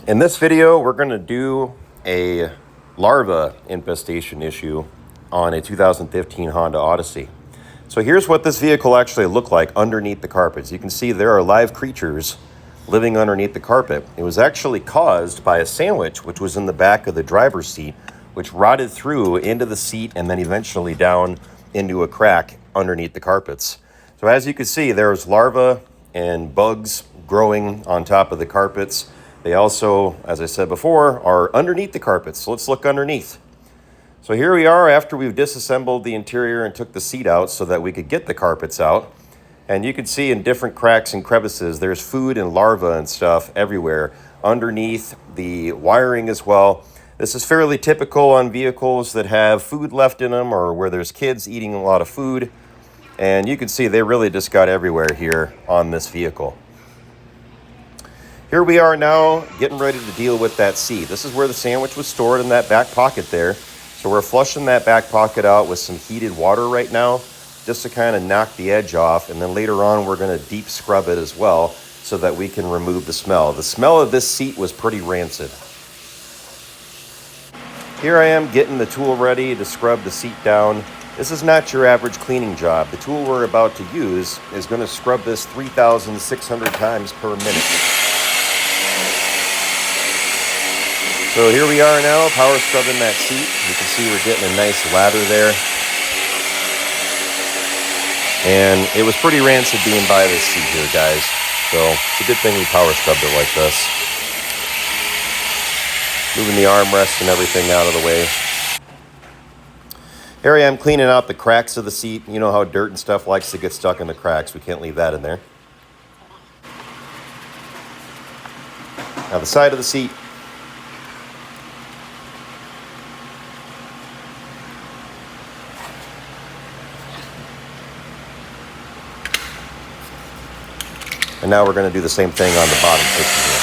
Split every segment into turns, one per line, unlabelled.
In this video, we're going to do a larva infestation issue on a 2015 Honda Odyssey. So here's what this vehicle actually looked like underneath the carpets. You can see there are live creatures living underneath the carpet. It was actually caused by a sandwich which was in the back of the driver's seat, which rotted through into the seat and then eventually down into a crack underneath the carpets. So as you can see, there's larvae and bugs growing on top of the carpets. They also, as I said before, are underneath the carpets. So let's look underneath. So here we are after we've disassembled the interior and took the seat out so that we could get the carpets out. And you can see in different cracks and crevices, there's food and larvae and stuff everywhere underneath the wiring as well. This is fairly typical on vehicles that have food left in them or where there's kids eating a lot of food. And you can see they really just got everywhere here on this vehicle. Here we are now getting ready to deal with that seat. This is where the sandwich was stored in that back pocket there. So we're flushing that back pocket out with some heated water right now, just to kind of knock the edge off. And then later on, we're going to deep scrub it as well so that we can remove the smell. The smell of this seat was pretty rancid. Here I am getting the tool ready to scrub the seat down. This is not your average cleaning job. The tool we're about to use is going to scrub this 3,600 times per minute. So here we are now, power scrubbing that seat. You can see we're getting a nice lather there. And it was pretty rancid being by this seat here, guys. So it's a good thing we power scrubbed it like this. Moving the armrest and everything out of the way. Here I am cleaning out the cracks of the seat. You know how dirt and stuff likes to get stuck in the cracks. We can't leave that in there. Now the side of the seat. And now we're going to do the same thing on the bottom section here.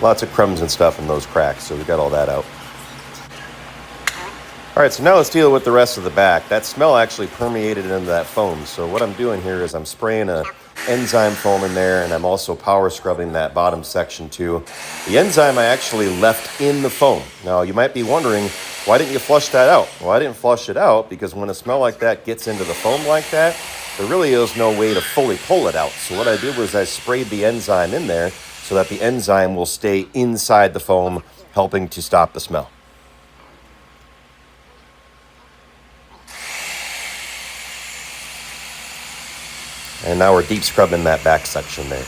Lots of crumbs and stuff in those cracks, so we got all that out. All right, so now let's deal with the rest of the back. That smell actually permeated into that foam. So what I'm doing here is I'm spraying a enzyme foam in there, and I'm also power scrubbing that bottom section too. The enzyme I actually left in the foam. Now you might be wondering, why didn't you flush that out? Well, I didn't flush it out because when a smell like that gets into the foam like that, there really is no way to fully pull it out. So what I did was I sprayed the enzyme in there so that the enzyme will stay inside the foam, helping to stop the smell. And now we're deep scrubbing that back section there.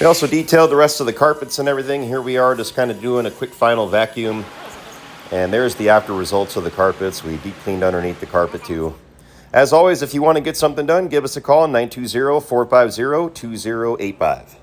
We also detailed the rest of the carpets and everything. Here we are just kind of doing a quick final vacuum. And there's the after results of the carpets. We deep cleaned underneath the carpet too. As always, if you want to get something done, give us a call, 920-450-2085.